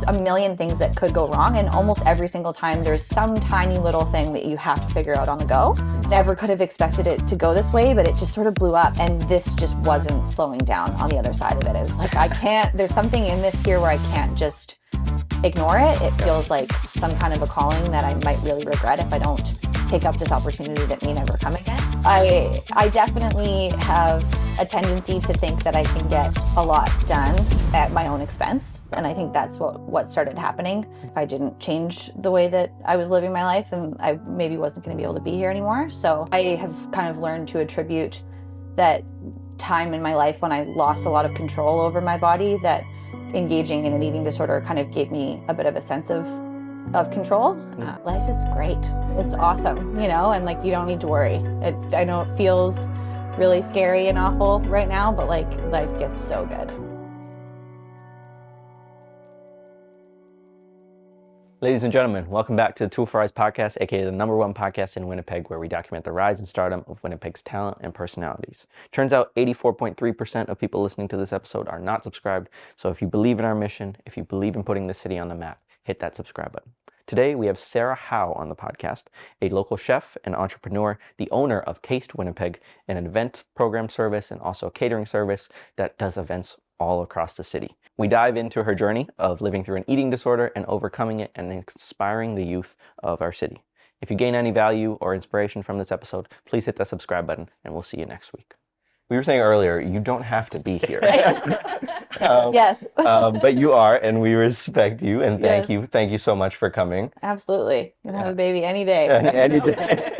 there's a million things that could go wrong, and almost every single time there's some tiny little thing that you have to figure out on the go. Never could have expected it to go this way, but it just sort of blew up, and this just wasn't slowing down on the other side of it. It was like, I can't, there's something in this here where I can't just ignore it. It feels like some kind of a calling that I might really regret if I don't take up this opportunity that may never come again. I definitely have a tendency to think that I can get a lot done at my own expense. And I think that's what started happening. If I didn't change the way that I was living my life, then I maybe wasn't going to be able to be here anymore. So I have kind of learned to attribute that time in my life when I lost a lot of control over my body, that engaging in an eating disorder kind of gave me a bit of a sense of control. Life is great. It's awesome, you know, and like, you don't need to worry. I know it feels really scary and awful right now, but like, life gets so good. Ladies and gentlemen, welcome back to the Tool for Rise podcast, aka the #1 podcast in Winnipeg, where we document the rise and stardom of Winnipeg's talent and personalities. Turns out 84.3% of people listening to this episode are not subscribed, so if you believe in our mission, if you believe in putting the city on the map, hit that subscribe button. Today, we have Sarah Howe on the podcast, a local chef and entrepreneur, the owner of Taste Winnipeg, an event program service and also a catering service that does events all across the city. We dive into her journey of living through an eating disorder and overcoming it and inspiring the youth of our city. If you gain any value or inspiration from this episode, please hit that subscribe button and we'll see you next week. We were saying earlier, you don't have to be here. Yes. But you are, and we respect you, and Yes. Thank you so much for coming. Absolutely. You can have a baby any day. Any day.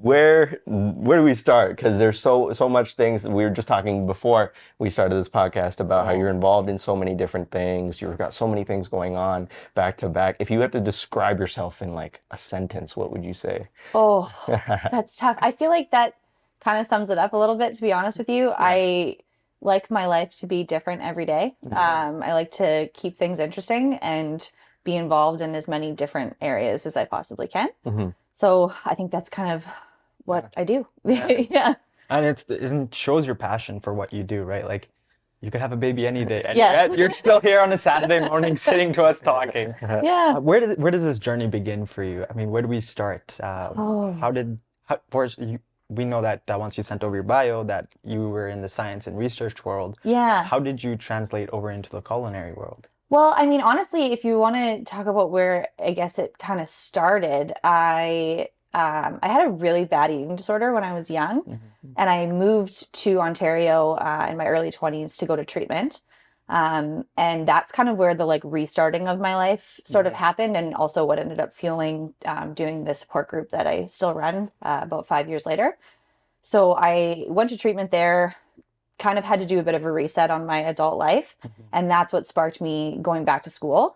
Where do we start? Because there's so much things. We were just talking before we started this podcast about how you're involved in so many different things. You've got so many things going on back to back. If you had to describe yourself in like a sentence, what would you say? Oh, that's tough. I feel like that kind of sums it up a little bit, to be honest with you. Yeah. I like my life to be different every day. Mm-hmm. I like to keep things interesting and be involved in as many different areas as I possibly can. Mm-hmm. So I think that's kind of what I do. Yeah. And it shows your passion for what you do, right? Like, you could have a baby any day, and yes. you're still here on a Saturday morning sitting to us talking. Yeah. Where does this journey begin for you? I mean, where do we start? We know that once you sent over your bio that you were in the science and research world. Yeah. How did you translate over into the culinary world? Well, I mean, honestly, if you want to talk about where I guess it kind of started, I had a really bad eating disorder when I was young, mm-hmm. and I moved to Ontario in my early 20s to go to treatment. And that's kind of where the like restarting of my life sort of happened, and also what ended up fueling doing the support group that I still run about 5 years later. So I went to treatment there, kind of had to do a bit of a reset on my adult life, mm-hmm. and that's what sparked me going back to school.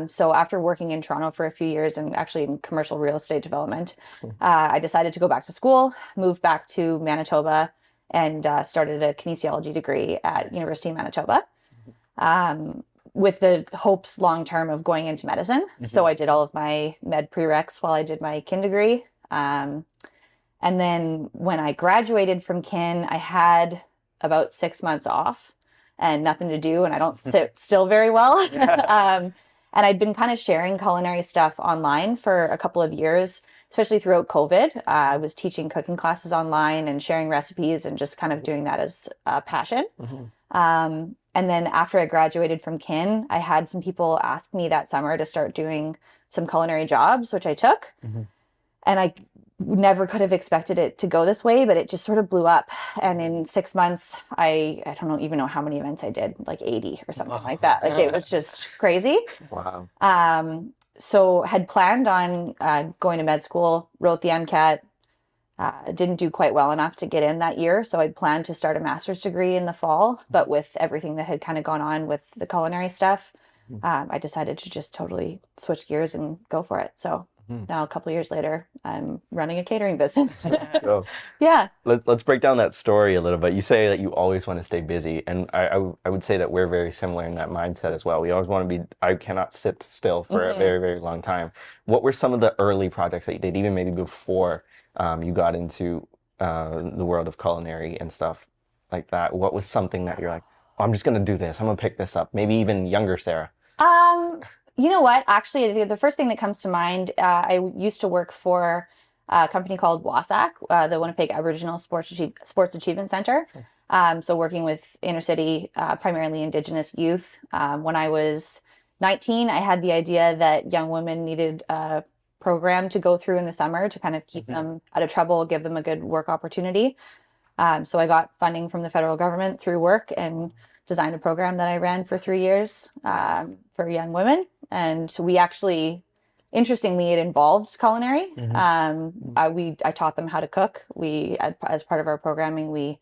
So after working in Toronto for a few years and actually in commercial real estate development, I decided to go back to school, moved back to Manitoba, and started a kinesiology degree at University of Manitoba. With the hopes long-term of going into medicine. Mm-hmm. So I did all of my med prereqs while I did my kin degree. And then when I graduated from kin, I had about 6 months off and nothing to do, and I don't sit still very well. And I'd been kind of sharing culinary stuff online for a couple of years, especially throughout COVID. I was teaching cooking classes online and sharing recipes and just kind of doing that as a passion. Mm-hmm. And then after I graduated from kin, I had some people ask me that summer to start doing some culinary jobs, which I took. Mm-hmm. And I never could have expected it to go this way, but it just sort of blew up. And in 6 months, I don't even know how many events I did, like 80 or something like that. Like, it was just crazy. Wow. So had planned on going to med school, wrote the MCAT, didn't do quite well enough to get in that year. So I'd planned to start a master's degree in the fall, but with everything that had kind of gone on with the culinary stuff, I decided to just totally switch gears and go for it. So now a couple of years later, I'm running a catering business. So, yeah. Let's break down that story a little bit. You say that you always want to stay busy, and I would say that we're very similar in that mindset as well. We always want to be, I cannot sit still for a very, very long time. What were some of the early projects that you did, even maybe before you got into the world of culinary and stuff like that? What was something that you're like, I'm just going to do this. I'm going to pick this up. Maybe even younger Sarah. You know what? Actually, the first thing that comes to mind, I used to work for a company called WASAC, the Winnipeg Aboriginal Sports Achievement Center. So working with inner city, primarily Indigenous youth. When I was 19, I had the idea that young women needed a program to go through in the summer to kind of keep them out of trouble, give them a good work opportunity. So I got funding from the federal government through work and designed a program that I ran for 3 years for young women. And we actually, interestingly, it involved culinary. I taught them how to cook. As part of our programming, we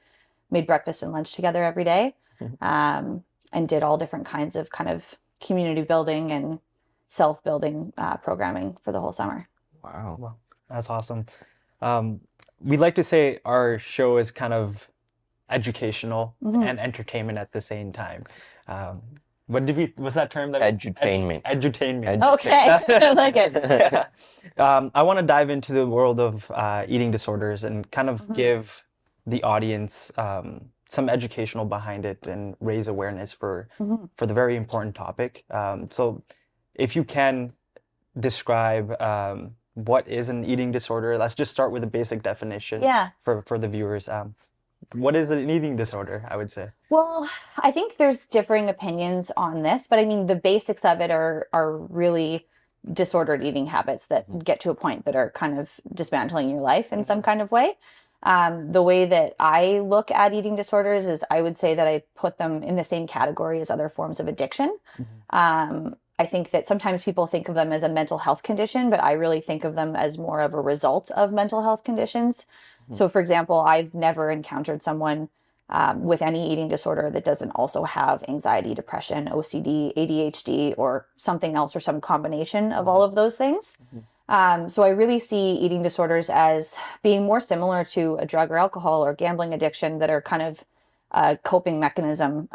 made breakfast and lunch together every day, and did all different kinds of kind of community building and self-building programming for the whole summer. Wow. Well, that's awesome. We'd like to say our show is kind of educational and entertainment at the same time. What's that term? Edutainment. Edutainment. Okay, I like it. Yeah. I want to dive into the world of eating disorders and kind of give the audience some educational behind it and raise awareness for the very important topic. So if you can describe what is an eating disorder, let's just start with a basic definition for the viewers. What is an eating disorder, I would say? Well, I think there's differing opinions on this, but I mean, the basics of it are really disordered eating habits that get to a point that are kind of dismantling your life in some kind of way. The way that I look at eating disorders is I would say that I put them in the same category as other forms of addiction. I think that sometimes people think of them as a mental health condition, but I really think of them as more of a result of mental health conditions. So, for example, I've never encountered someone with any eating disorder that doesn't also have anxiety, depression, OCD, ADHD, or something else, or some combination of all of those things. So I really see eating disorders as being more similar to a drug or alcohol or gambling addiction that are kind of a coping mechanism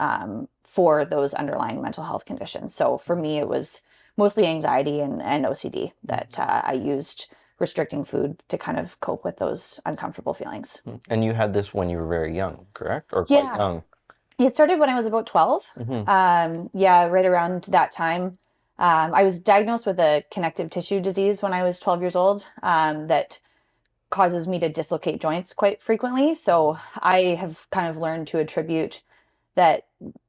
for those underlying mental health conditions. So for me, it was mostly anxiety and OCD that I used restricting food to kind of cope with those uncomfortable feelings. And you had this when you were very young, correct? Or quite young? It started when I was about 12. Right around that time. I was diagnosed with a connective tissue disease when I was 12 years old that causes me to dislocate joints quite frequently. So I have kind of learned to attribute that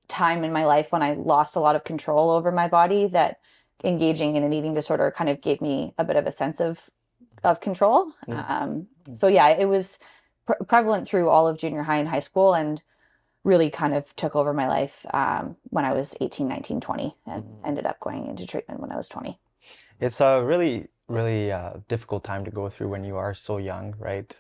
time in my life when I lost a lot of control over my body, that engaging in an eating disorder kind of gave me a bit of a sense of control. It was prevalent through all of junior high and high school, and really kind of took over my life when I was 18, 19, 20, and ended up going into treatment when I was 20. It's a really difficult time to go through when you are so young, right?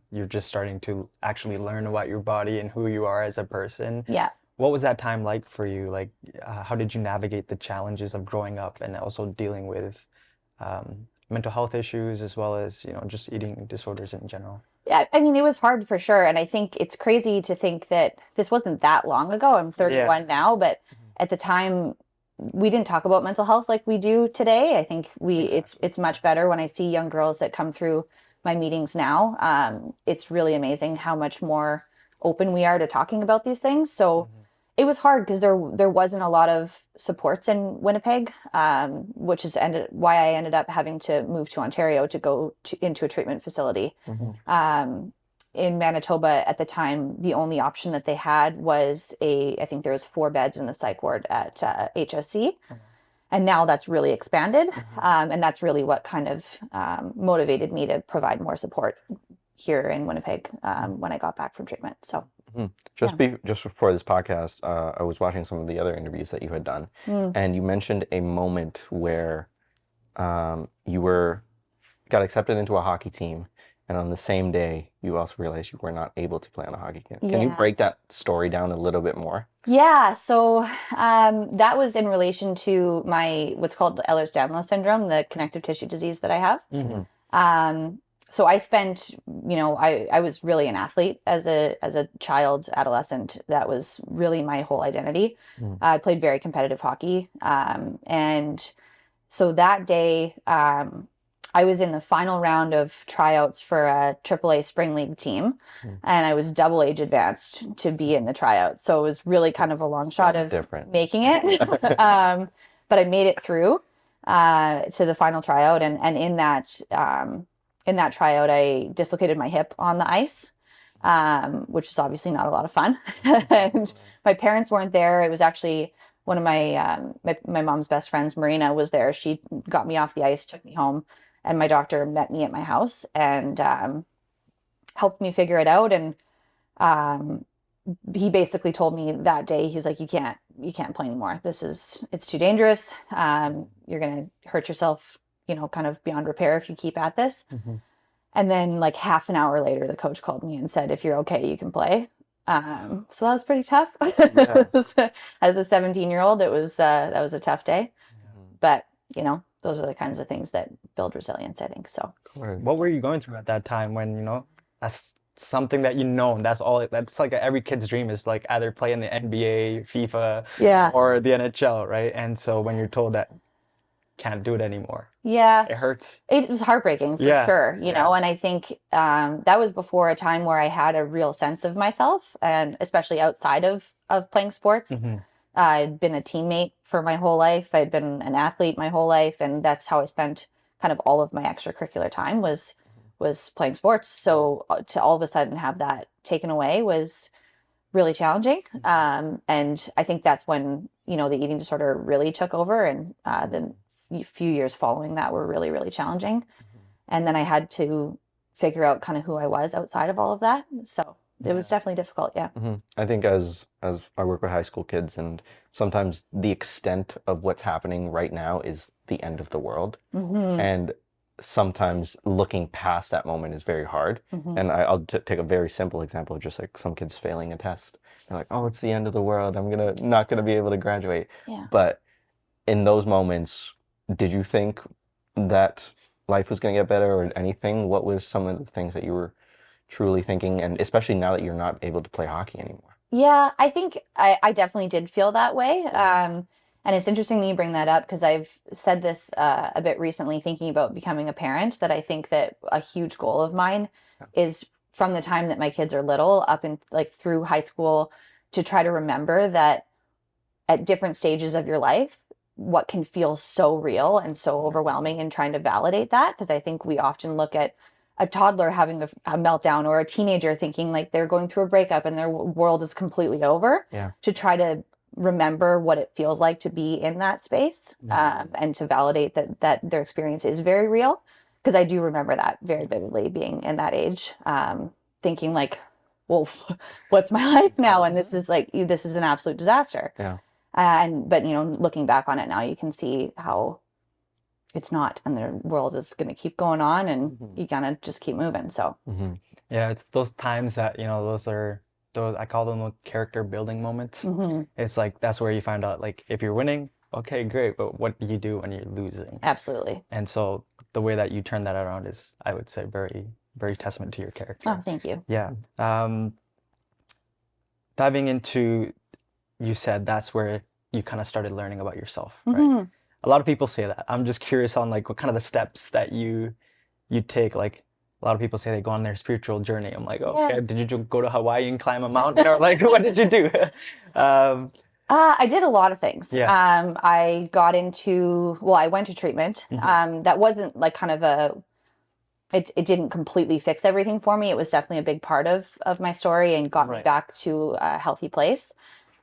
You're just starting to actually learn about your body and who you are as a person. Yeah. What was that time like for you? Like, how did you navigate the challenges of growing up and also dealing with mental health issues as well as, just eating disorders in general? Yeah, I mean, it was hard for sure. And I think it's crazy to think that this wasn't that long ago. I'm 31 now, but at the time, we didn't talk about mental health like we do today. I think it's much better when I see young girls that come through my meetings now. It's really amazing how much more open we are to talking about these things. So it was hard because there wasn't a lot of supports in Winnipeg, which is why I ended up having to move to Ontario to go into a treatment facility. In Manitoba at the time, the only option that they had was I think there was 4 beds in the psych ward at HSC. And now that's really expanded. And that's really what kind of motivated me to provide more support here in Winnipeg when I got back from treatment. So. Just before this podcast, I was watching some of the other interviews that you had done, and you mentioned a moment where you got accepted into a hockey team, and on the same day, you also realized you were not able to play on a hockey team. Can you break that story down a little bit more? Yeah, so that was in relation to my what's called Ehlers-Danlos syndrome, the connective tissue disease that I have. So I spent, I was really an athlete as a child, adolescent. That was really my whole identity. I played very competitive hockey. And so that day, I was in the final round of tryouts for a AAA Spring League team, and I was double age advanced to be in the tryouts. So it was really kind of a long shot of making it. But I made it through to the final tryout, and in that tryout, I dislocated my hip on the ice, which is obviously not a lot of fun. And my parents weren't there. It was actually one of my mom's best friends, Marina, was there. She got me off the ice, took me home, and my doctor met me at my house and helped me figure it out. And he basically told me that day, he's like, you can't play anymore. It's too dangerous. You're gonna hurt yourself, kind of beyond repair if you keep at this. And then like half an hour later, the coach called me and said, if you're okay, you can play. So that was pretty tough. Yeah. As a 17-year-old, that was a tough day. But those are the kinds of things that build resilience, I think. So what were you going through at that time when, that's something that that's like every kid's dream is like either play in the NBA, FIFA, or the NHL, right? And so when you're told that can't do it anymore, it hurts. It was heartbreaking for sure, know, and I think that was before a time where I had a real sense of myself, and especially outside of playing sports. I'd been a teammate for my whole life. I'd been an athlete my whole life, and that's how I spent kind of all of my extracurricular time was playing sports. So to all of a sudden have that taken away was really challenging. And I think that's when, the eating disorder really took over, and the few years following that were really, really challenging. And then I had to figure out kind of who I was outside of all of that. So it was definitely difficult. Yeah. I think as I work with high school kids, and sometimes the extent of what's happening right now is the end of the world. And sometimes looking past that moment is very hard. And I'll take a very simple example of just like some kids failing a test. They're like, oh, it's the end of the world. I'm not gonna be able to graduate. But in those moments, did you think that life was gonna get better or anything? What was some of the things that you were truly thinking, and especially now that you're not able to play hockey anymore? Yeah, I think I definitely did feel that way. And it's interesting that you bring that up, because I've said this a bit recently, thinking about becoming a parent, that I think that a huge goal of mine is from the time that my kids are little up in like through high school, to try to remember that at different stages of your life, what can feel so real and so overwhelming, and trying to validate that. Because I think we often look at a toddler having a meltdown, or a teenager thinking like they're going through a breakup and their world is completely over, to try to remember what it feels like to be in that space, and to validate that their experience is very real. Because I do remember that very vividly, being in that age, thinking like, well, what's my life now? And this is an absolute disaster. But looking back on it now, you can see how it's not, and the world is going to keep going on, and you gotta just keep moving. So yeah, it's those times that those I call them character building moments. It's like that's where you find out, like, if you're winning, okay, great, but what do you do when you're losing? Absolutely. And so the way that you turn that around is, I would say, very, very testament to your character. Oh, thank you. Yeah. Diving into, you said that's where you kind of started learning about yourself, right? A lot of people say that. I'm just curious on like what kind of the steps that you take. Like, a lot of people say they go on their spiritual journey. I'm like, okay, did you go to Hawaii and climb a mountain, or like what did you do? I did a lot of things. I went to treatment. That wasn't like kind of it didn't completely fix everything for me. It was definitely a big part of my story, and got me back to a healthy place.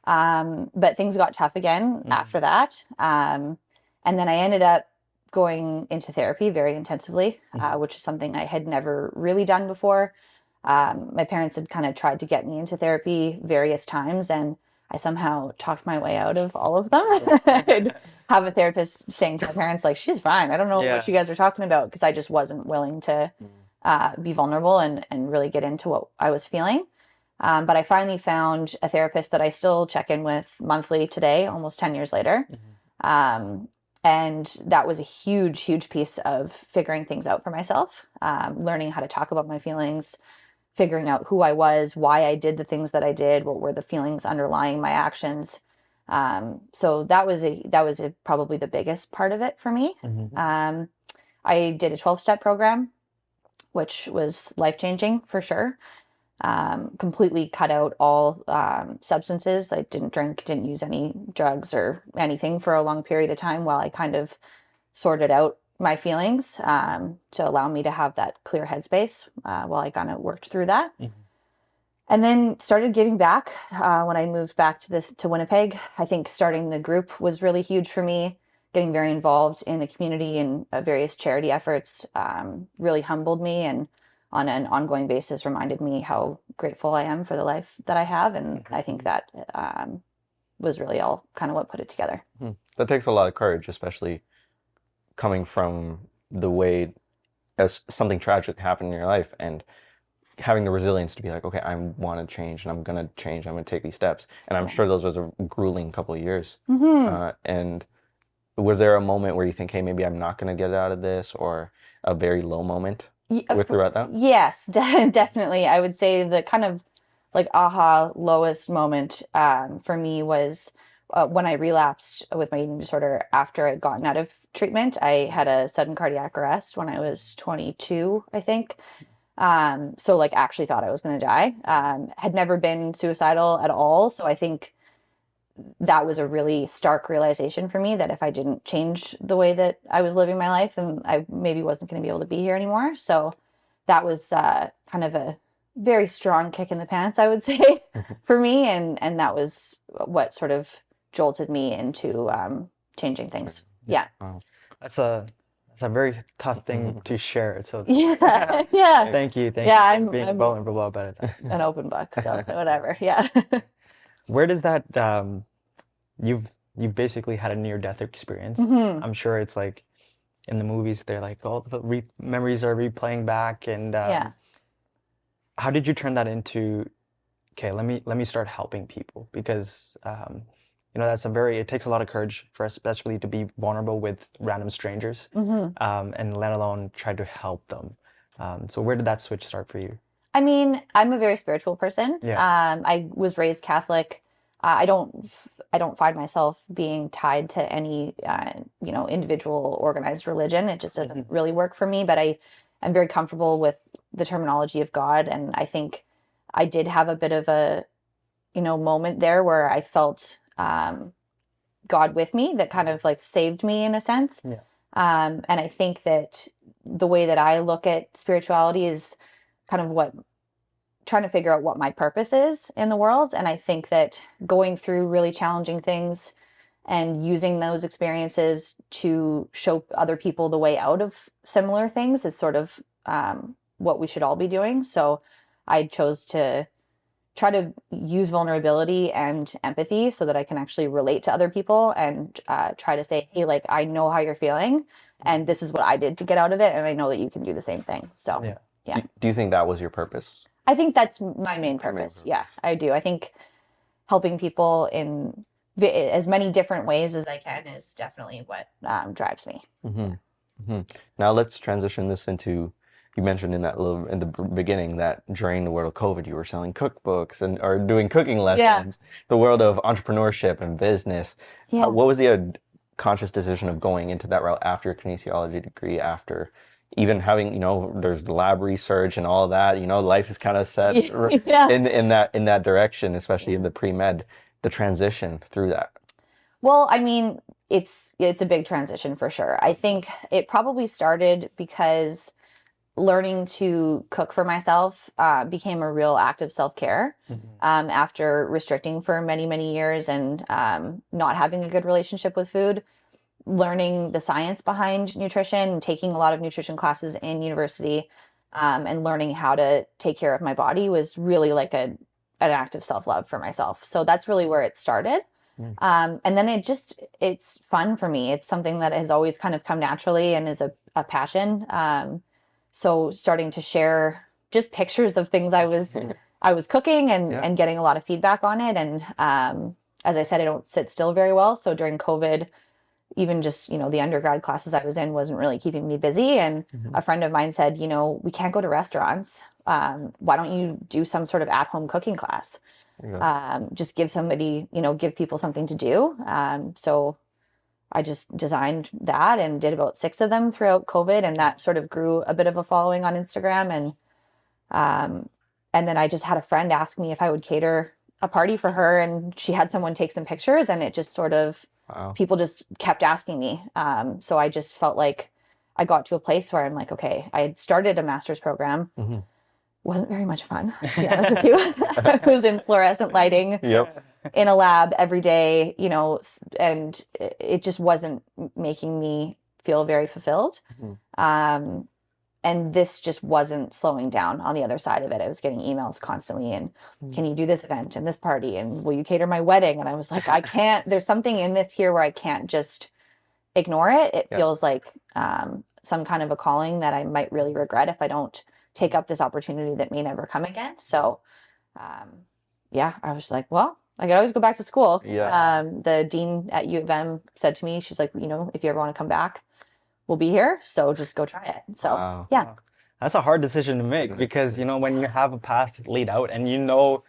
But things got tough again after that. And then I ended up going into therapy very intensively, which is something I had never really done before. My parents had kind of tried to get me into therapy various times, and I somehow talked my way out of all of them. I'd have a therapist saying to my parents, like, she's fine. I don't know what you guys are talking about, because I just wasn't willing to be vulnerable and really get into what I was feeling. But I finally found a therapist that I still check in with monthly today, almost 10 years later. And that was a huge, huge piece of figuring things out for myself, learning how to talk about my feelings, figuring out who I was, why I did the things that I did, what were the feelings underlying my actions. So that was probably the biggest part of it for me. I did a 12-step program, which was life-changing for sure. Completely cut out all substances. I didn't drink, didn't use any drugs or anything for a long period of time while I kind of sorted out my feelings to allow me to have that clear headspace while I kind of worked through that. And then started giving back when I moved back to Winnipeg. I think starting the group was really huge for me. Getting very involved in the community and various charity efforts really humbled me, and on an ongoing basis reminded me how grateful I am for the life that I have. And I think that was really all kind of what put it together. That takes a lot of courage, especially coming from the way as something tragic happened in your life and having the resilience to be like, okay, I want to change and I'm going to change. I'm going to take these steps. And I'm sure those was a grueling couple of years. And was there a moment where you think, hey, maybe I'm not going to get out of this, or a very low moment throughout that? Yes, definitely. I would say the kind of like aha lowest moment for me was when I relapsed with my eating disorder after I'd gotten out of treatment. I had a sudden cardiac arrest when I was 22, I think. So like actually thought I was going to die. Had never been suicidal at all. So I think that was a really stark realization for me that if I didn't change the way that I was living my life, then I maybe wasn't going to be able to be here anymore. So that was kind of a very strong kick in the pants, I would say, for me. And that was what sort of jolted me into changing things. Yeah. Wow. That's a very tough thing to share. So Yeah. thank you Yeah, for being vulnerable about it. An open book, so whatever. Yeah. Where does that you've basically had a near-death experience. I'm sure it's like in the movies they're like all the memories are replaying back, and how did you turn that into, okay, let me start helping people? Because that's it takes a lot of courage for us, especially to be vulnerable with random strangers, and let alone try to help them. So where did that switch start for you? I mean, I'm a very spiritual person. Yeah. I was raised Catholic. I don't find myself being tied to any individual organized religion. It just doesn't really work for me. But I'm very comfortable with the terminology of God, and I think I did have a bit of a moment there where I felt God with me that kind of like saved me in a sense. Yeah. And I think that the way that I look at spirituality is kind of trying to figure out what my purpose is in the world. And I think that going through really challenging things and using those experiences to show other people the way out of similar things is sort of what we should all be doing. So I chose to try to use vulnerability and empathy so that I can actually relate to other people and try to say, hey, like, I know how you're feeling and this is what I did to get out of it. And I know that you can do the same thing. So, yeah. Do you think that was your purpose? I think that's my main purpose. Yeah, I do. I think helping people in as many different ways as I can is definitely what drives me. Now let's transition this into, you mentioned in the beginning that during the world of COVID, you were selling cookbooks or doing cooking lessons, the world of entrepreneurship and business. Yeah. What was the conscious decision of going into that route after your kinesiology degree, after even having, there's the lab research and all that, life is kind of set in that direction, especially in the pre-med, the transition through that? Well, I mean, it's a big transition for sure. I think it probably started because learning to cook for myself became a real act of self-care after restricting for many, many years and not having a good relationship with food. Learning the science behind nutrition and taking a lot of nutrition classes in university and learning how to take care of my body was really like an act of self-love for myself. So that's really where it started. And then it's fun for me. It's something that has always kind of come naturally and is a passion. So starting to share just pictures of things I was cooking and getting a lot of feedback on it. And as I said, I don't sit still very well. So during COVID, even just, the undergrad classes I was in wasn't really keeping me busy. And a friend of mine said, we can't go to restaurants. Why don't you do some sort of at-home cooking class? Just give somebody, give people something to do. So I just designed that and did about 6 of them throughout COVID, and that sort of grew a bit of a following on Instagram. And then I just had a friend ask me if I would cater a party for her, and she had someone take some pictures, and it just sort of, people just kept asking me. So I just felt like I got to a place where I'm like, okay, I had started a master's program. Wasn't very much fun, to be honest with you. I was in fluorescent lighting in a lab every day, you know, and it just wasn't making me feel very fulfilled. And this just wasn't slowing down on the other side of it. I was getting emails constantly, and can you do this event and this party, and will you cater my wedding? And I was like, I can't, there's something in this here where I can't just ignore it. It feels like some kind of a calling that I might really regret if I don't take up this opportunity that may never come again. So I was like, well, I could always go back to school. The dean at U of M said to me, she's like, you know, if you ever want to come back, we'll be here. So just go try it. So that's a hard decision to make, because, you know, when you have a path laid out and you know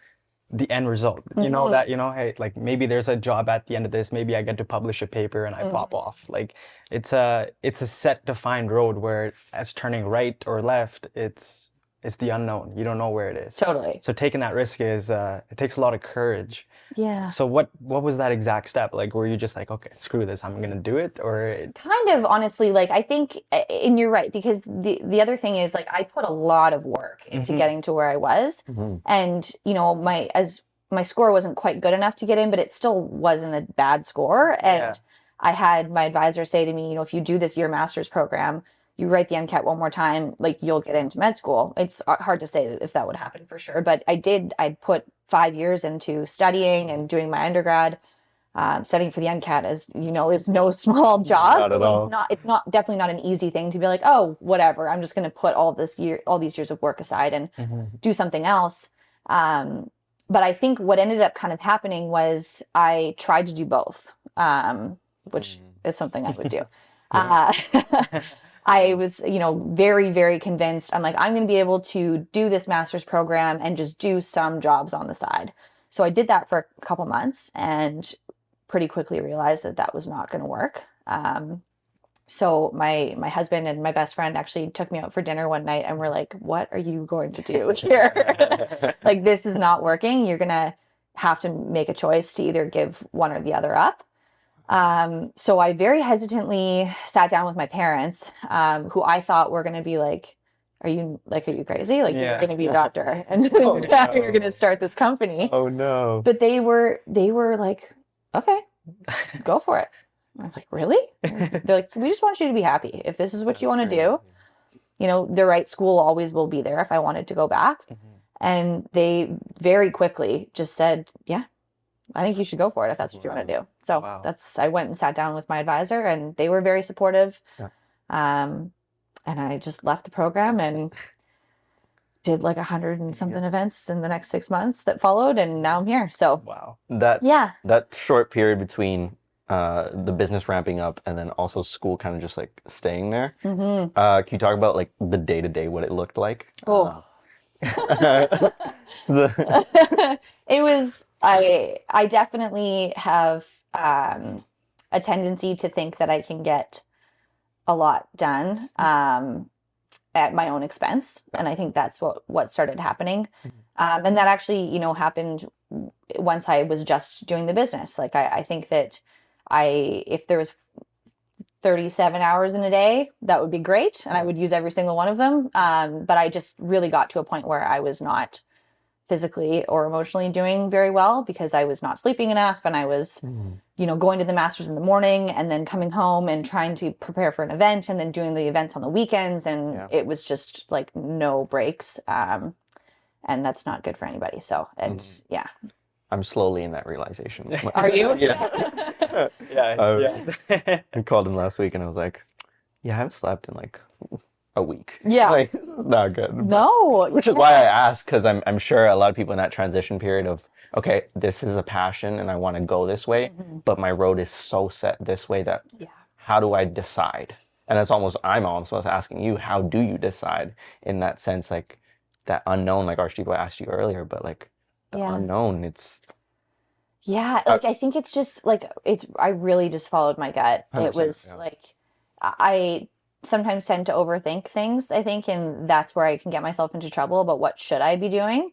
the end result, you know that, you know, hey, like maybe there's a job at the end of this, maybe I get to publish a paper and I pop off. Like it's a set defined road, where as turning right or left, it's the unknown. You don't know where it is. Totally. So taking that risk is it takes a lot of courage. Yeah. So what was that exact step? Like, were you just like, okay, screw this, I'm gonna do it? Or kind of, honestly, like, I think, and you're right, because the other thing is, like, I put a lot of work into getting to where I was, and, you know, my score wasn't quite good enough to get in, but it still wasn't a bad score. And I had my advisor say to me, you know, if you do this year master's program, you write the MCAT one more time, like, you'll get into med school. It's hard to say if that would happen for sure, but I'd put 5 years into studying and doing my undergrad. Studying for the MCAT, as you know, is no small job. Not at all. It's not definitely not an easy thing to be like, oh, whatever, I'm just going to put all these years of work aside and do something else. But I think what ended up kind of happening was I tried to do both, which is something I would do. I was, you know, very, very convinced. I'm like, I'm going to be able to do this master's program and just do some jobs on the side. So I did that for a couple months and pretty quickly realized that that was not going to work. So my husband and my best friend actually took me out for dinner one night, and we're like, what are you going to do here? Like, this is not working. You're going to have to make a choice to either give one or the other up. So I very hesitantly sat down with my parents, who I thought were going to be like, are you crazy? Like, you're going to be a doctor and you're going to start this company. Oh no. But they were like, okay, go for it. I'm like, really? They're like, we just want you to be happy. If this is what you want to do, you know, the right school always will be there if I wanted to go back. And they very quickly just said, yeah, I think you should go for it if that's what you want to do. So I went and sat down with my advisor, and they were very supportive. And I just left the program and did like 100 and something events in the next 6 months that followed, and now I'm here. So that short period between the business ramping up and then also school kind of just like staying there. Can you talk about like the day to day, what it looked like? It was, I definitely have a tendency to think that I can get a lot done at my own expense, and I think that's what started happening. And that actually, you know, happened once I was just doing the business. Like, I think that if there was 37 hours in a day, that would be great, and I would use every single one of them. But I just really got to a point where I was not physically or emotionally doing very well, because I was not sleeping enough, and I was, you know, going to the masters in the morning and then coming home and trying to prepare for an event and then doing the events on the weekends, and it was just like no breaks. And that's not good for anybody. So it's I'm slowly in that realization. Are you? I called him last week and I was like, I haven't slept in like a week. Like, it's not good. No. Which is why I asked, because I'm sure a lot of people in that transition period of, okay, this is a passion and I want to go this way, but my road is so set this way that how do I decide? And I'm almost asking you, how do you decide in that sense, like that unknown, like Archibald asked you earlier, but like the unknown, it's... Yeah, like I think it's just like I really just followed my gut. It 100%, was yeah. like I sometimes tend to overthink things, I think, and that's where I can get myself into trouble about what should I be doing.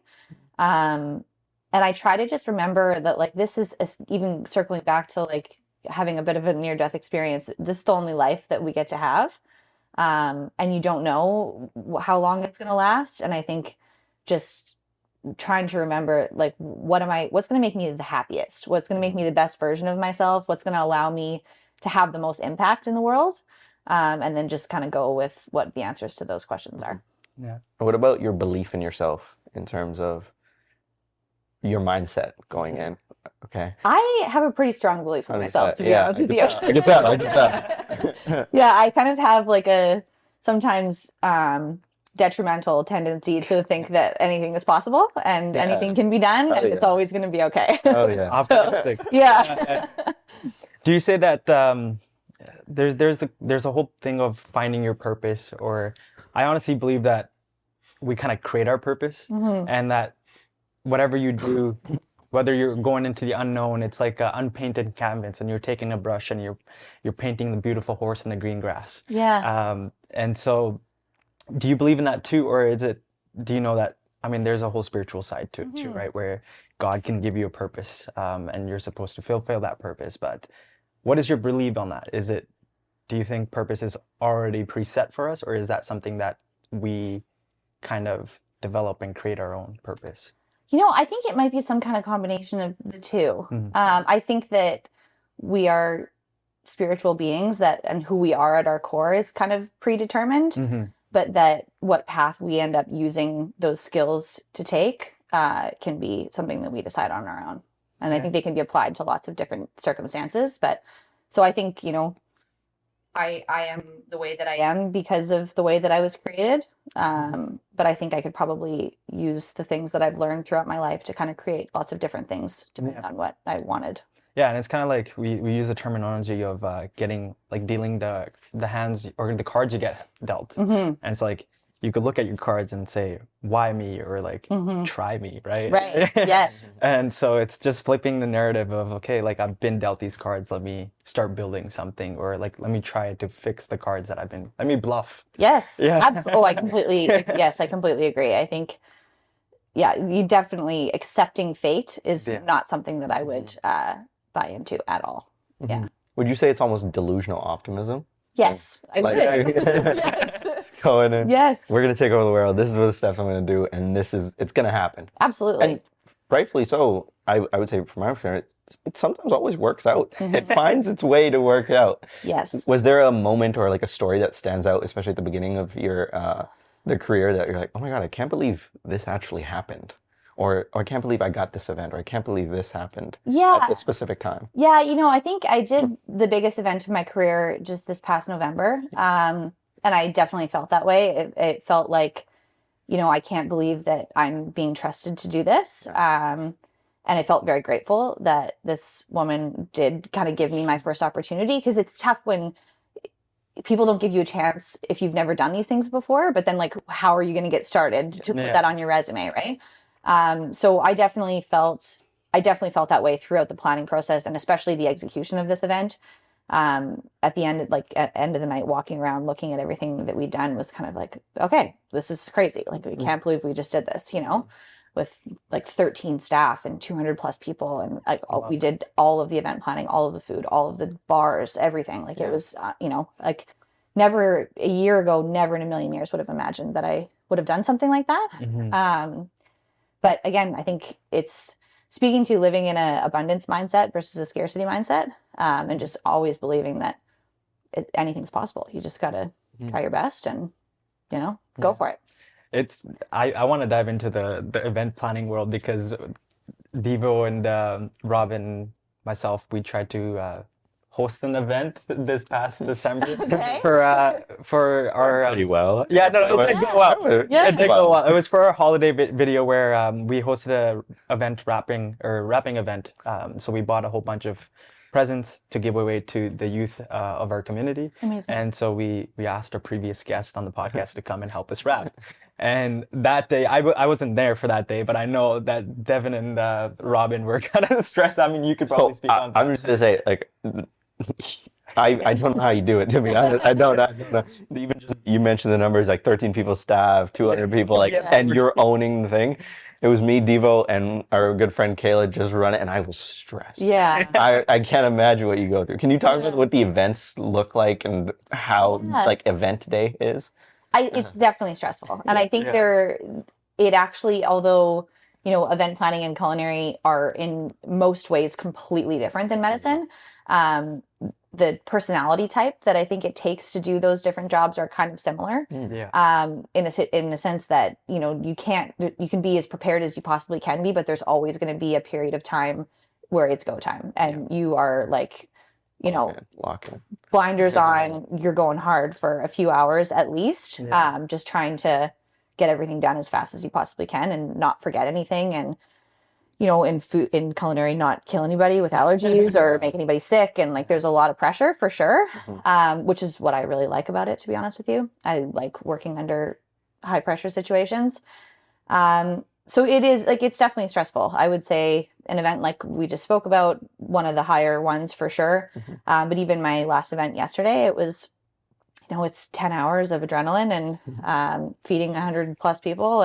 Um, and I try to just remember that like this is even circling back to like having a bit of a near death experience. This is the only life that we get to have. And you don't know how long it's going to last. And I think just trying to remember like what's going to make me the happiest, what's going to make me the best version of myself, what's going to allow me to have the most impact in the world, and then just kind of go with what the answers to those questions are. Yeah. What about your belief in yourself in terms of your mindset going in? Okay. I have a pretty strong belief in myself, to be honest with you. I get that. I get that. Yeah, I kind of have like a sometimes detrimental tendency to think that anything is possible and anything can be done and it's always going to be okay. Oh yeah. Optimistic. Yeah. Do you say that there's a whole thing of finding your purpose, or I honestly believe that we kind of create our purpose, and that whatever you do, whether you're going into the unknown, it's like an unpainted canvas, and you're taking a brush and you're painting the beautiful horse in the green grass. Yeah. And so, do you believe in that too, or do you know that? I mean, there's a whole spiritual side to it too, right? Where God can give you a purpose, and you're supposed to fulfill that purpose. But what is your belief on that? Do you think purpose is already preset for us, or is that something that we kind of develop and create our own purpose? I think it might be some kind of combination of the two. I think that we are spiritual beings and who we are at our core is kind of predetermined, but that what path we end up using those skills to take can be something that we decide on our own. And I think they can be applied to lots of different circumstances. But so I think, I am the way that I am because of the way that I was created. But I think I could probably use the things that I've learned throughout my life to kind of create lots of different things depending on what I wanted. Yeah, and it's kind of like we use the terminology of dealing the hands or the cards you get dealt. And it's like you could look at your cards and say, why me? Or like, try me, right? Right, yes. And so it's just flipping the narrative of, okay, like I've been dealt these cards, let me start building something, or like, let me try to fix the cards that let me bluff. Yes. Yeah. I completely agree. I think, you definitely accepting fate is not something that I would buy into at all. Yeah. Would you say it's almost delusional optimism? Yes, I would. Yes. Going in. Yes. We're gonna take over the world. This is what the steps I'm gonna do, and it's gonna happen. Absolutely. And rightfully so. I would say from my perspective, it sometimes always works out. It finds its way to work out. Yes. Was there a moment or like a story that stands out, especially at the beginning of your the career, that you're like, oh my God, I can't believe this actually happened? Or I can't believe I got this event, or I can't believe this happened at this specific time. Yeah, I think I did the biggest event of my career just this past November. And I definitely felt that way. It felt like, I can't believe that I'm being trusted to do this. And I felt very grateful that this woman did kind of give me my first opportunity, because it's tough when people don't give you a chance if you've never done these things before, but then like, how are you going to get started to put that on your resume, right? So I definitely felt that way throughout the planning process, and especially the execution of this event. At the end, at end of the night, walking around, looking at everything that we'd done was kind of like, okay, this is crazy. Like, we can't believe we just did this, with like 13 staff and 200 plus people. And we did all of the event planning, all of the food, all of the bars, everything. Like it was, like never a year ago, never in a million years would have imagined that I would have done something like that. But again, I think it's speaking to living in an abundance mindset versus a scarcity mindset, and just always believing that anything's possible. You just got to try your best and, go for it. I want to dive into the event planning world, because Devo and Rob and myself, we tried to host an event this past December for our Pretty well. Yeah, no, it did go well. Yeah. It did go well. It was for our holiday video where we hosted a wrapping event. So we bought a whole bunch of presents to give away to the youth of our community. Amazing. And so we asked our previous guest on the podcast to come and help us wrap. And that day, I wasn't there for that day, but I know that Devin and Robin were kind of stressed. I mean, you could probably So speak on I'm that. just gonna say, like, I don't know how you do it, to be honest. I don't know. Even just you mentioned the numbers, like 13 people staff, 200 people, like, Yeah. and you're owning the thing. It was me, Devo, and our good friend Kayla just run it, and I was stressed. Yeah. I can't imagine what you go through. Can you talk about Yeah. what the events look like and how Yeah. like event day is? It's definitely stressful. And I think Yeah. it actually, although, event planning and culinary are in most ways completely different than medicine, um, the personality type that I think it takes to do those different jobs are kind of similar. Yeah. In a sense that, you can be as prepared as you possibly can be, but there's always going to be a period of time where it's go time and you are like, Lock in. blinders on, you're going hard for a few hours at least, Yeah. just trying to get everything done as fast as you possibly can and not forget anything. And, in culinary, not kill anybody with allergies or make anybody sick. And like, there's a lot of pressure for sure, which is what I really like about it, to be honest with you. I like working under high pressure situations. So it is like, it's definitely stressful. I would say an event like we just spoke about, one of the higher ones for sure. But even my last event yesterday, it was, it's 10 hours of adrenaline and feeding 100 plus people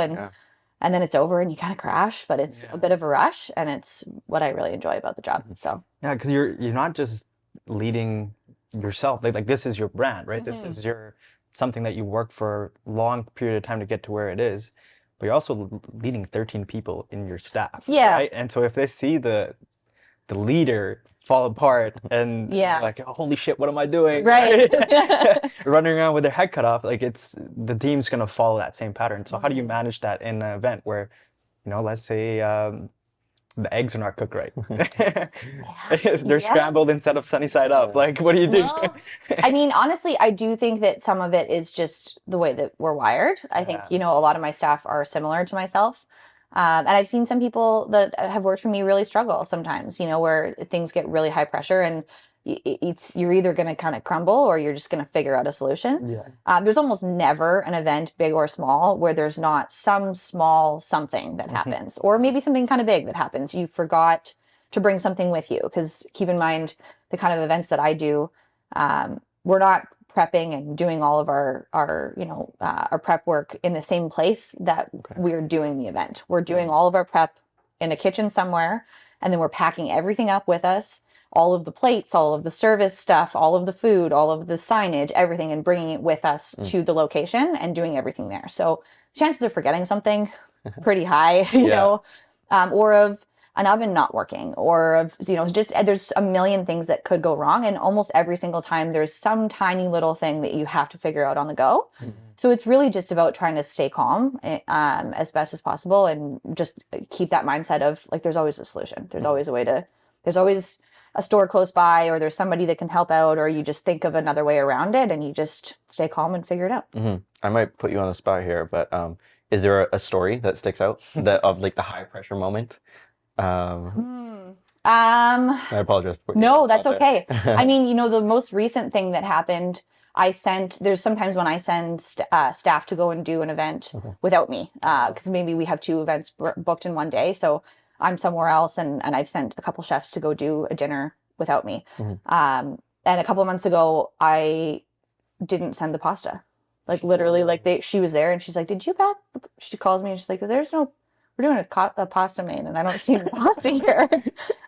and then it's over and you kind of crash, but it's a bit of a rush and it's what I really enjoy about the job. So Yeah, because you're not just leading yourself. Like this is your brand, right? This is your something that you work for a long period of time to get to where it is. But you're also leading 13 people in your staff. Yeah. Right? And so if they see the leader fall apart and Yeah. like, oh, holy shit, what am I doing? Right. Running around with their head cut off, like the team's gonna follow that same pattern. So how do you manage that in an event where, let's say the eggs are not cooked right? They're scrambled instead of sunny side up. Like, what do you do? Well, I mean, honestly, I do think that some of it is just the way that we're wired. I think, a lot of my staff are similar to myself. And I've seen some people that have worked for me really struggle sometimes, where things get really high pressure and you're either going to kind of crumble or you're just going to figure out a solution. Yeah. There's almost never an event, big or small, where there's not some small something that happens, or maybe something kind of big that happens. You forgot to bring something with you, because keep in mind the kind of events that I do, we're not prepping and doing all of our prep work in the same place that we're doing the event. We're doing all of our prep in a kitchen somewhere, and then we're packing everything up with us, all of the plates, all of the service stuff, all of the food, all of the signage, everything, and bringing it with us to the location and doing everything there. So chances of forgetting something pretty high, or of an oven not working, or of, just there's a million things that could go wrong. And almost every single time there's some tiny little thing that you have to figure out on the go. So it's really just about trying to stay calm as best as possible and just keep that mindset of like, there's always a solution. There's always a way there's always a store close by, or there's somebody that can help out, or you just think of another way around it and you just stay calm and figure it out. I might put you on the spot here, but is there a story that sticks out that of like the high pressure moment? I apologize. No, that's okay. I mean, the most recent thing that happened, there's sometimes when I send staff to go and do an event without me, because maybe we have 2 events booked in one day. So I'm somewhere else and I've sent a couple chefs to go do a dinner without me. And a couple of months ago, I didn't send the pasta. Like literally, like she was there and she's like, did you pack? She calls me and she's like, we're doing a pasta main and I don't see any pasta here. And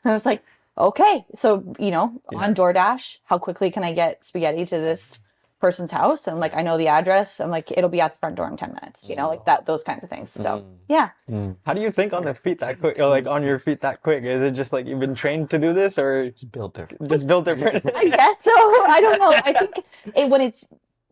I was like, okay. So, on DoorDash, how quickly can I get spaghetti to this person's house? And like, I know the address. I'm like, it'll be at the front door in 10 minutes, like that, those kinds of things. So yeah. How do you think on the feet that quick, or like on your feet that quick? Is it just like you've been trained to do this, or Just built different? just built different? I guess so. I don't know. I think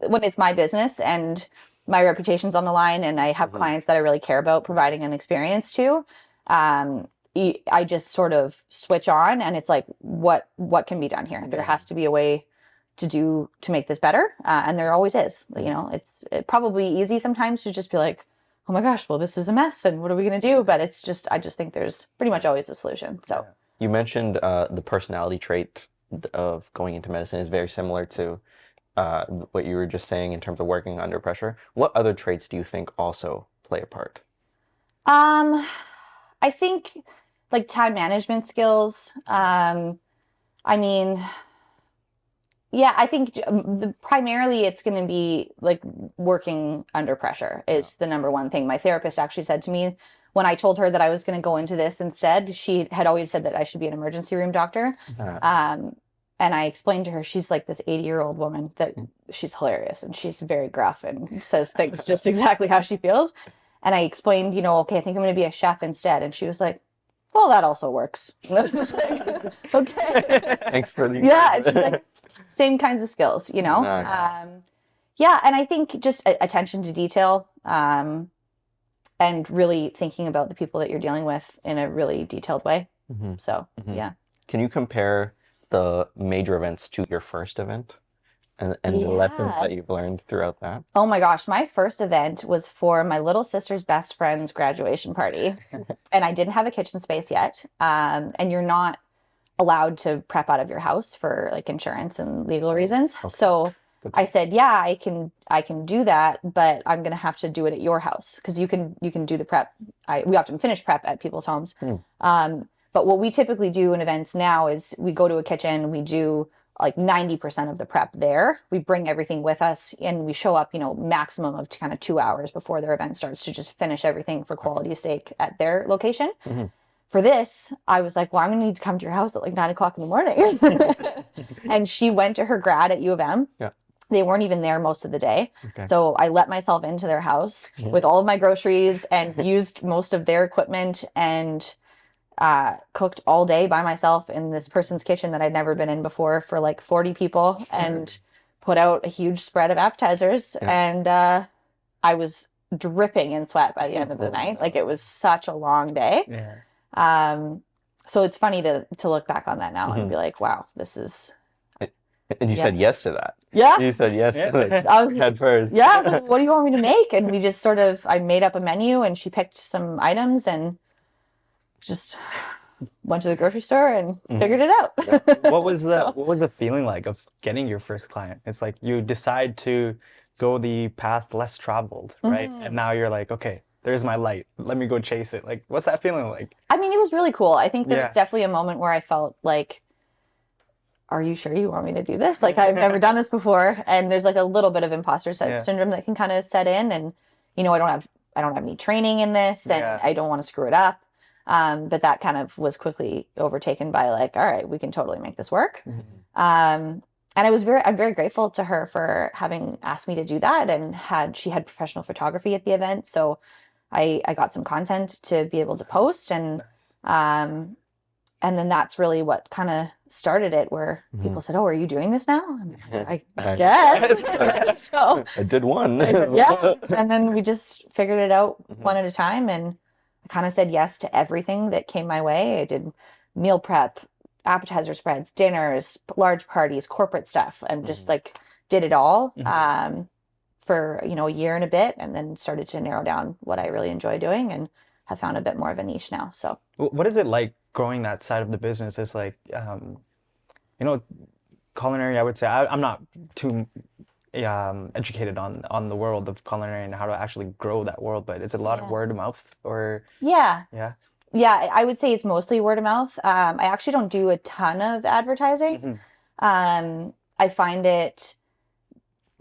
when it's my business and my reputation's on the line and I have clients that I really care about providing an experience to, I just sort of switch on and it's like, what can be done here? There has to be a way to make this better. And there always is, it's probably easy sometimes to just be like, oh my gosh, well, this is a mess and what are we going to do? But I just think there's pretty much always a solution. So you mentioned the personality trait of going into medicine is very similar to what you were just saying in terms of working under pressure, what other traits do you think also play a part? I think like time management skills. I mean, yeah, I think primarily it's going to be like working under pressure is the number one thing. My therapist actually said to me when I told her that I was going to go into this instead, she had always said that I should be an emergency room doctor. And I explained to her, she's like this 80-year-old woman that she's hilarious and she's very gruff and says things just exactly how she feels. And I explained, okay, I think I'm going to be a chef instead. And she was like, well, that also works. And I was like, okay. Thanks for the Yeah, and she's like, same kinds of skills, Nice. Yeah, and I think just attention to detail, and really thinking about the people that you're dealing with in a really detailed way. So, yeah. Can you compare the major events to your first event and the lessons that you've learned throughout that? Oh my gosh, my first event was for my little sister's best friend's graduation party. And I didn't have a kitchen space yet. And you're not allowed to prep out of your house for like insurance and legal reasons. Okay. So I said, yeah, I can do that, but I'm going to have to do it at your house because you can do the prep. We often finish prep at people's homes. But what we typically do in events now is we go to a kitchen, we do like 90% of the prep there. We bring everything with us and we show up, maximum of kind of 2 hours before their event starts to just finish everything for quality's sake at their location. For this, I was like, well, I'm going to need to come to your house at like 9 o'clock in the morning. And she went to her grad at U of M. Yeah. They weren't even there most of the day. Okay. So I let myself into their house with all of my groceries and used most of their equipment and cooked all day by myself in this person's kitchen that I'd never been in before for like 40 people and put out a huge spread of appetizers. And I was dripping in sweat by the end of the night. Like it was such a long day. So it's funny to look back on that now and be like, wow, this is... And you said yes to that. Yeah. You said yes to it I was, at first. Yeah, I was like, what do you want me to make? And we just I made up a menu and she picked some items and just went to the grocery store and figured it out. What was the feeling like of getting your first client? It's like you decide to go the path less traveled, right? And now you're like, okay, there's my light. Let me go chase it. Like, what's that feeling like? I mean, it was really cool. I think there was definitely a moment where I felt like, are you sure you want me to do this? Like, I've never done this before. And there's like a little bit of imposter syndrome that can kind of set in. And, I don't have any training in this and I don't want to screw it up. But that kind of was quickly overtaken by like, all right, we can totally make this work. And I'm very grateful to her for having asked me to do that. And she had professional photography at the event. So I got some content to be able to post and then that's really what kind of started it, where people said, oh, are you doing this now? And I guess. So I did one. Yeah. And then we just figured it out one at a time. And I kind of said yes to everything that came my way. I did meal prep, appetizer spreads, dinners, large parties, corporate stuff, and just like did it all for, a year and a bit, and then started to narrow down what I really enjoy doing and have found a bit more of a niche now. So what is it like growing that side of the business? Is like, culinary, I would say, I'm not too educated on the world of culinary and how to actually grow that world, but it's a lot of word of mouth or... Yeah, I would say it's mostly word of mouth. I actually don't do a ton of advertising. I find it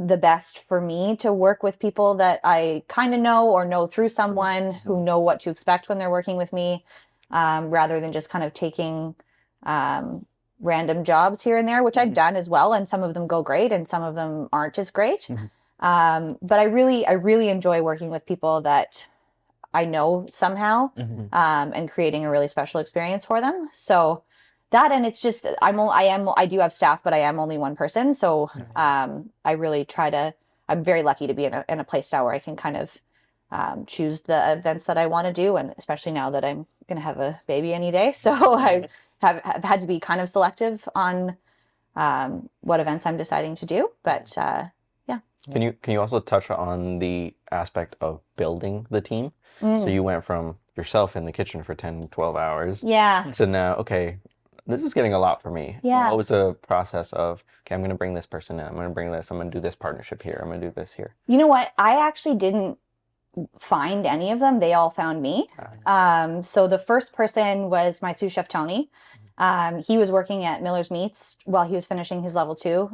the best for me to work with people that I kind of know or know through someone who know what to expect when they're working with me, rather than just kind of taking random jobs here and there, which I've done as well. And some of them go great and some of them aren't as great. But I really enjoy working with people that I know somehow, and creating a really special experience for them. So that, and it's just, I do have staff, but I am only one person. So, I really I'm very lucky to be in a place now where I can kind of, choose the events that I want to do. And especially now that I'm going to have a baby any day. So I have had to be kind of selective on, what events I'm deciding to do. But, yeah. Can you also touch on the aspect of building the team? So you went from yourself in the kitchen for 10, 12 hours. Yeah. To now, okay, this is getting a lot for me. Yeah. What was the process of, okay, I'm going to bring this person in, I'm going to bring this, I'm going to do this partnership here, I'm going to do this here? You know what? I actually didn't find any of them. They all found me. So the first person was my sous chef, Tony. He was working at Miller's Meats while he was finishing his level 2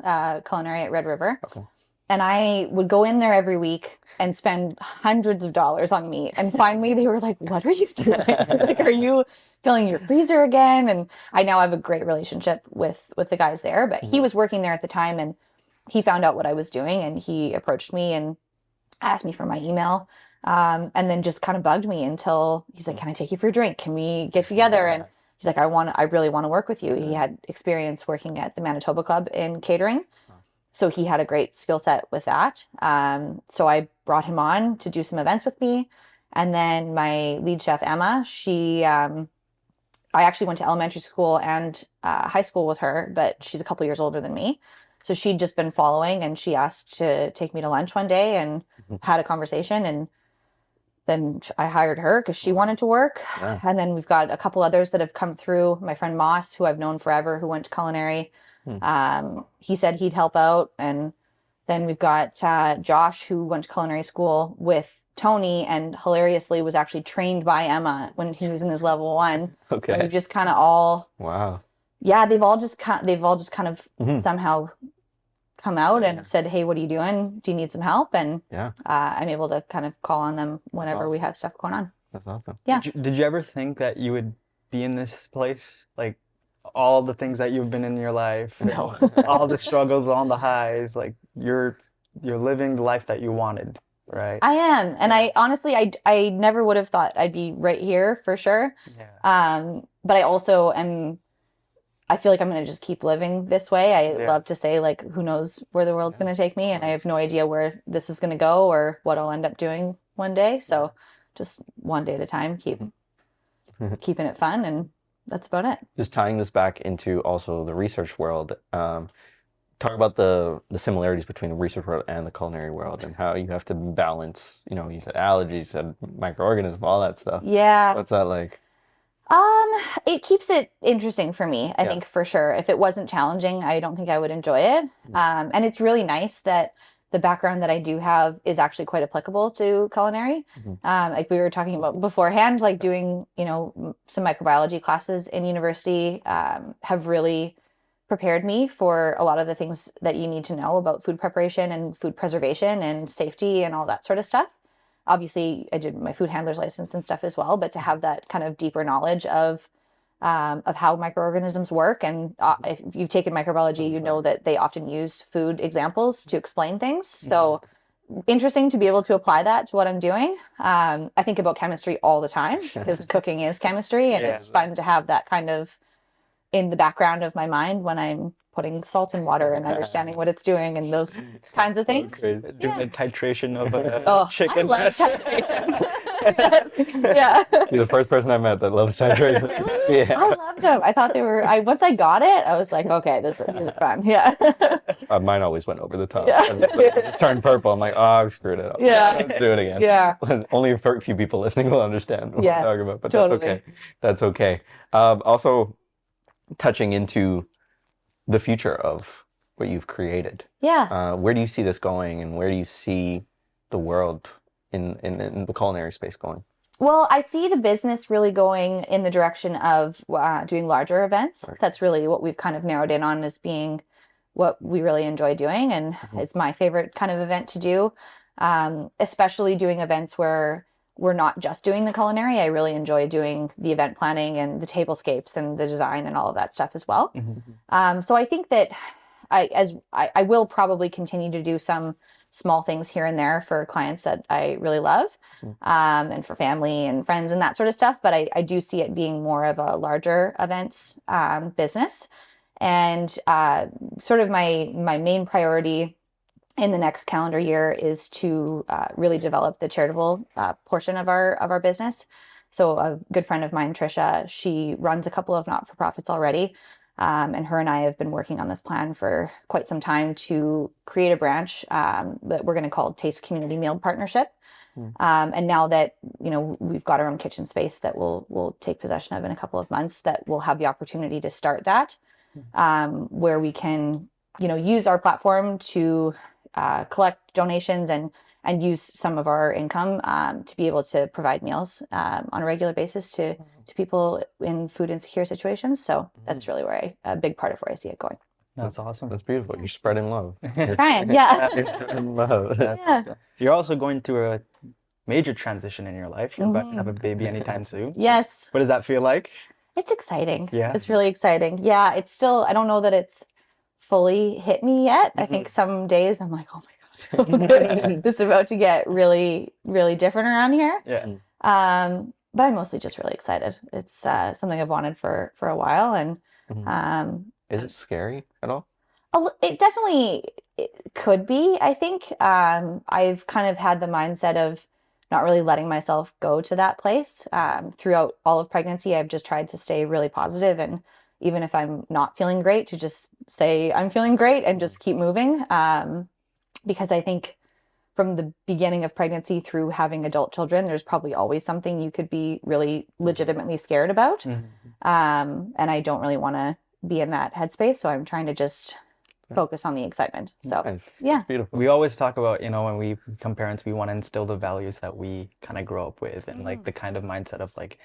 culinary at Red River. Okay. And I would go in there every week and spend hundreds of dollars on meat. And finally they were like, what are you doing? Like, are you filling your freezer again? And I now have a great relationship with the guys there, but he was working there at the time, and he found out what I was doing, and he approached me and asked me for my email. And then just kind of bugged me until he's like, can I take you for a drink? Can we get together? And he's like, I really want to work with you. He had experience working at the Manitoba Club in catering. So he had a great skill set with that. So I brought him on to do some events with me. And then my lead chef, Emma, I actually went to elementary school and high school with her, but she's a couple years older than me. So she'd just been following, and she asked to take me to lunch one day and had a conversation. And then I hired her because she wanted to work. Yeah. And then we've got a couple others that have come through. My friend Moss, who I've known forever, who went to culinary. He said he'd help out. And then we've got Josh, who went to culinary school with Tony and hilariously was actually trained by Emma when he was in his level 1. Okay. And we've just kind of all, wow. Yeah, they've all just kind of somehow come out and said, hey, what are you doing? Do you need some help? And I'm able to kind of call on them whenever we have stuff going on. That's awesome. Yeah. Did you ever think that you would be in this place? Like, all the things that you've been in your life, no. all the struggles, all the highs, like you're living the life that you wanted, right? I am. And I honestly, I never would have thought I'd be right here for sure. Yeah. But I also I feel like I'm going to just keep living this way. I love to say, like, who knows where the world's going to take me, and I have no idea where this is going to go or what I'll end up doing one day. So just one day at a time, keeping it fun, and that's about it. Just tying this back into also the research world, talk about the similarities between the research world and the culinary world, and how you have to balance, you said allergies, you said microorganisms, all that stuff. Yeah. What's that like? It keeps it interesting for me, I think, for sure. If it wasn't challenging, I don't think I would enjoy it. And it's really nice that the background that I do have is actually quite applicable to culinary. Like we were talking about beforehand, like doing, some microbiology classes in university have really prepared me for a lot of the things that you need to know about food preparation and food preservation and safety and all that sort of stuff. Obviously, I did my food handler's license and stuff as well, but to have that kind of deeper knowledge of how microorganisms work. And if you've taken microbiology, you know that they often use food examples to explain things. So interesting to be able to apply that to what I'm doing. I think about chemistry all the time because cooking is chemistry, and it's fun to have that kind of in the background of my mind when I'm putting salt in water and understanding what it's doing and those kinds of things. Doing a titration of a chicken. I love titrations. Yeah. You're the first person I met that loves titration. Really? Yeah. I loved them. I thought they were, once I got it, I was like, okay, these are fun. Yeah. Mine always went over the top. Yeah. It just turned purple. I'm like, oh, I screwed it up. Yeah. Let's do it again. Yeah. Only a few people listening will understand what I'm talking about, but totally. That's okay. Also, touching into the future of what you've created. Yeah. Where do you see this going, and where do you see the world in the culinary space going? Well, I see the business really going in the direction of doing larger events. Right. That's really what we've kind of narrowed in on as being what we really enjoy doing. And it's my favorite kind of event to do, especially doing events where we're not just doing the culinary. I really enjoy doing the event planning and the tablescapes and the design and all of that stuff as well. So I think that I will probably continue to do some small things here and there for clients that I really love, and for family and friends and that sort of stuff. But I do see it being more of a larger events business. And sort of my main priority in the next calendar year is to really develop the charitable portion of our business. So a good friend of mine, Trisha, she runs a couple of not-for-profits already. And her and I have been working on this plan for quite some time to create a branch that we're going to call Taste Community Meal Partnership. And now that, we've got our own kitchen space that we'll take possession of in a couple of months, that we'll have the opportunity to start that, where we can, use our platform to collect donations and use some of our income to be able to provide meals on a regular basis to people in food insecure situations. So that's really where a big part of where I see it going. That's awesome. That's beautiful. You're spreading love. Trying, yeah. You're spreading love. Yeah. You're also going through a major transition in your life. You're about to have a baby anytime soon. Yes. What does that feel like? It's exciting. Yeah. It's really exciting. Yeah. It's still, I don't know that it's fully hit me yet. I think some days I'm like, oh my God, this is about to get really, really different around here. Yeah. But I'm mostly just really excited. It's something I've wanted for a while. And is it scary at all? it definitely could be, I think. I've kind of had the mindset of not really letting myself go to that place. Throughout all of pregnancy, I've just tried to stay really positive, and even if I'm not feeling great, to just say I'm feeling great and just keep moving. Because I think from the beginning of pregnancy through having adult children, there's probably always something you could be really legitimately scared about. And I don't really want to be in that headspace. So I'm trying to just focus on the excitement. So Nice. yeah. That's beautiful. We always talk about, when we become parents, we want to instill the values that we kind of grow up with, and like the kind of mindset of like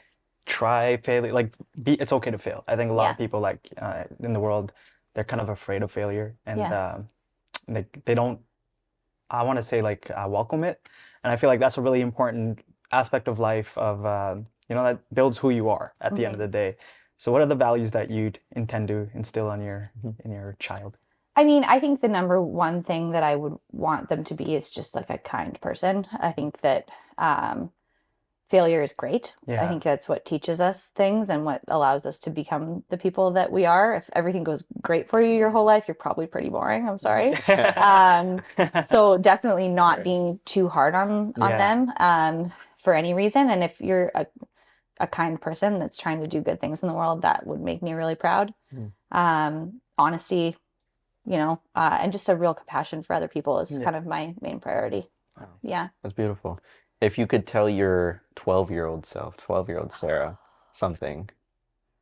try, fail, like it's okay to fail. I think a lot of people in the world, they're kind of afraid of failure, and they don't, I want to say welcome it. And I feel like that's a really important aspect of life of, that builds who you are at the end of the day. So what are the values that you'd intend to instill on in your child? I mean, I think the number one thing that I would want them to be is just like a kind person. I think that failure is great. Yeah. I think that's what teaches us things and what allows us to become the people that we are. If everything goes great for you your whole life, you're probably pretty boring. I'm sorry. So definitely not being too hard on them for any reason. And if you're a kind person that's trying to do good things in the world, that would make me really proud. Honesty, and just a real compassion for other people is kind of my main priority. Wow. Yeah. That's beautiful. If you could tell your 12-year-old self, 12-year-old Sarah, something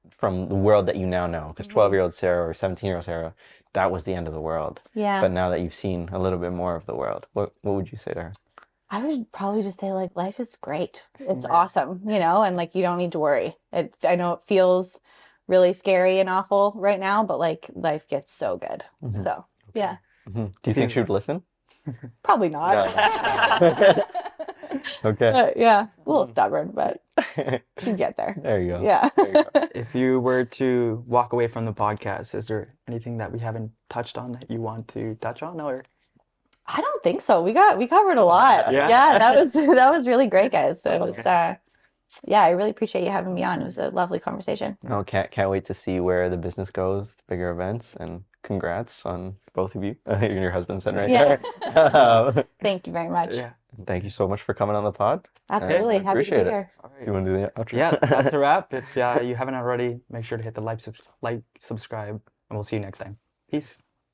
from the world that you now know, because 12-year-old Sarah or 17-year-old Sarah, that was the end of the world. Yeah. But now that you've seen a little bit more of the world, what would you say to her? I would probably just say life is great. It's awesome, and you don't need to worry. I know it feels really scary and awful right now, but life gets so good. So yeah. Do you think she would listen? Probably not. No. Okay. Yeah, a little stubborn, but she'd get there. There you go. Yeah. There you go. If you were to walk away from the podcast, is there anything that we haven't touched on that you want to touch on, or? I don't think so. We covered a lot. Yeah. That was really great, guys. It was I really appreciate you having me on. It was a lovely conversation. No, can't wait to see where the business goes, the bigger events, and congrats on both of you. Even your husband sitting right there. Thank you very much. Yeah. Thank you so much for coming on the pod. Absolutely. Happy to be Appreciate it. here. All right. You want to do the outro? Yeah, that's a wrap. If you haven't already, make sure to hit the like, subscribe, and we'll see you next time. Peace.